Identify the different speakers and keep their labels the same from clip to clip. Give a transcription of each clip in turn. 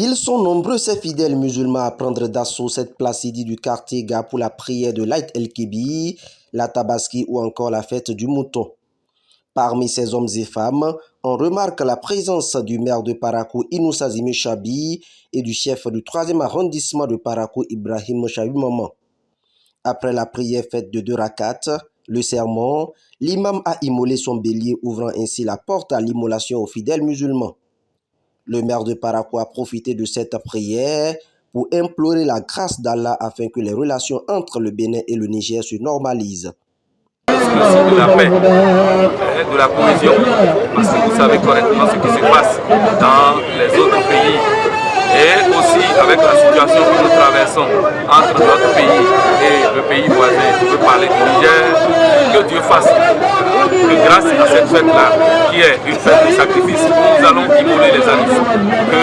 Speaker 1: Ils sont nombreux ces fidèles musulmans à prendre d'assaut cette placidie du quartier Ga pour la prière de l'Aïd el-Kébi, la Tabaski ou encore la fête du mouton. Parmi ces hommes et femmes, on remarque la présence du maire de Parakou Inoussa Zimi Chabi et du chef du 3e arrondissement de Parakou Ibrahim Chabi Maman. Après la prière faite de 2 rakats, le sermon, l'imam a immolé son bélier, ouvrant ainsi la porte à l'immolation aux fidèles musulmans. Le maire de Parakou a profité de cette prière pour implorer la grâce d'Allah afin que les relations entre le Bénin et le Niger se normalisent.
Speaker 2: De la paix, de la cohésion, parce que vous savez correctement ce qui se passe dans les autres pays et aussi avec la situation que nous traversons entre notre pays et le pays voisin. Je veux parler du Niger, que Dieu fasse que grâce à cette fête-là, qui est une fête de sacrifice, nous allons immoler les animaux, que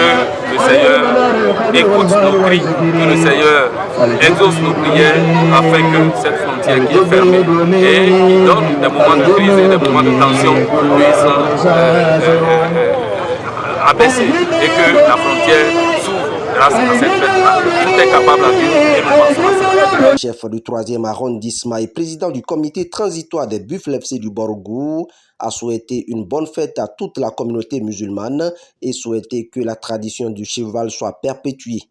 Speaker 2: le Seigneur écoute nos cris, que le Seigneur exauce nos prières afin que cette frontière qui est fermée et qui donne des moments de crise et des moments de tension puisse abaisser et que la frontière s'ouvre grâce à cette fête-là. Tout est capable à Dieu et nous pensons à ça.
Speaker 1: Le chef du 3e arrondissement et président du comité transitoire des Buffles FC du Borgou a souhaité une bonne fête à toute la communauté musulmane et souhaité que la tradition du cheval soit perpétuée.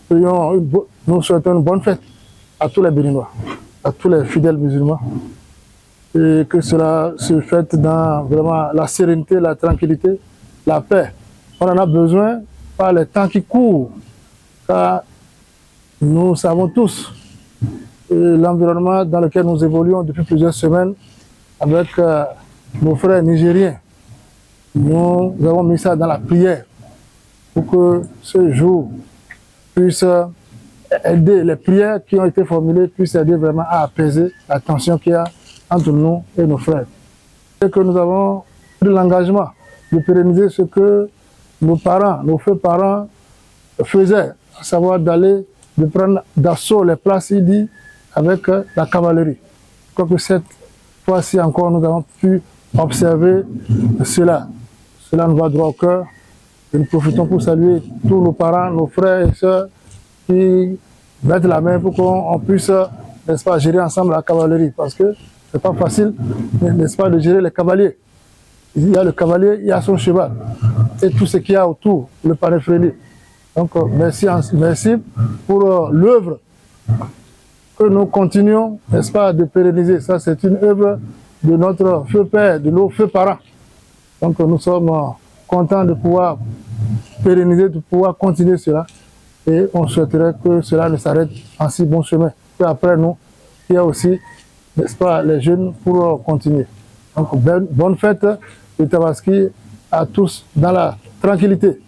Speaker 3: Nous souhaitons une bonne fête à tous les Béninois, à tous les fidèles musulmans, et que cela se fête dans vraiment la sérénité, la tranquillité, la paix. On en a besoin par les temps qui courent, car nous savons tous l'environnement dans lequel nous évoluons depuis plusieurs semaines avec nos frères nigériens. Nous avons mis ça dans la prière pour que ce jour puisse aider, les prières qui ont été formulées puissent aider vraiment à apaiser la tension qu'il y a entre nous et nos frères. Et que nous avons pris l'engagement de pérenniser ce que nos parents, nos feux parents faisaient, à savoir d'aller, de prendre d'assaut les places ici avec la cavalerie. Je crois que cette fois-ci encore, nous avons pu observer cela. Cela nous va droit au cœur. Et nous profitons pour saluer tous nos parents, nos frères et sœurs qui mettent la main pour qu'on puisse, n'est-ce pas, gérer ensemble la cavalerie. Parce que ce n'est pas facile, n'est-ce pas, de gérer les cavaliers. Il y a le cavalier, il y a son cheval. Et tout ce qu'il y a autour, le paraphélie. Donc, merci pour l'œuvre que nous continuons, n'est-ce pas, de pérenniser. Ça, c'est une œuvre de notre feu père, de nos feux parents. Donc, nous sommes contents de pouvoir pérenniser, de pouvoir continuer cela. Et on souhaiterait que cela ne s'arrête en si bon chemin. Puis après nous, il y a aussi, n'est-ce pas, les jeunes pour continuer. Donc, bonne fête de Tabaski à tous dans la tranquillité.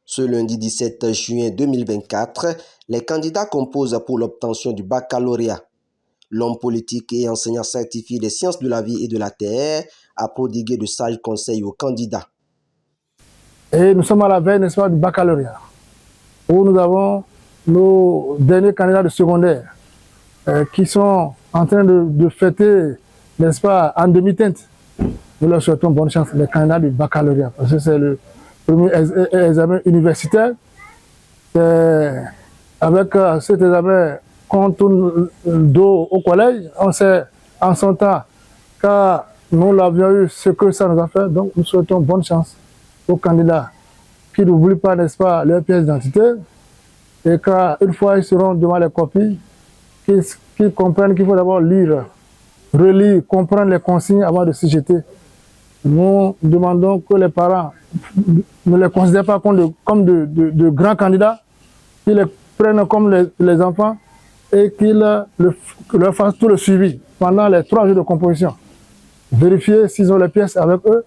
Speaker 1: Ce lundi 17 juin 2024, les candidats composent pour l'obtention du baccalauréat. L'homme politique et enseignant certifié des sciences de la vie et de la terre a prodigué de sages conseils aux candidats.
Speaker 3: Et nous sommes à la veille, n'est-ce pas, du baccalauréat, où nous avons nos derniers candidats de secondaire qui sont en train de fêter, n'est-ce pas, en demi-teinte. Nous leur souhaitons bonne chance, les candidats du baccalauréat, parce que c'est le premier examen universitaire. Avec cet examen qu'on tourne le dos au collège, on sait en son temps, car nous l'avions eu, ce que ça nous a fait. Donc nous souhaitons bonne chance aux candidats qui n'oublient pas, n'est-ce pas, leur pièce d'identité, et qu'une fois ils seront devant les copies, qu'ils comprennent qu'il faut d'abord lire, relire, comprendre les consignes avant de s'y jeter. Nous demandons que les parents ne les considèrent pas comme de grands candidats, qu'ils les prennent comme les enfants et qu'ils leur fassent tout le suivi pendant les 3 jours de composition. Vérifier s'ils ont les pièces avec eux,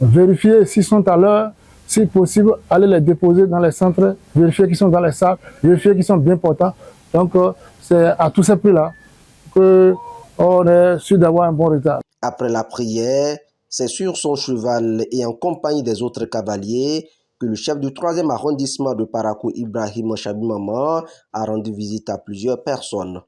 Speaker 3: vérifier s'ils sont à l'heure, si possible, aller les déposer dans les centres, vérifier qu'ils sont dans les salles, vérifier qu'ils sont bien portants. Donc, c'est à tous ces prix-là qu'on est sûr d'avoir un bon résultat.
Speaker 1: Après la prière, c'est sur son cheval et en compagnie des autres cavaliers que le chef du 3e arrondissement de Parakou Ibrahim Chabi Maman a rendu visite à plusieurs personnes.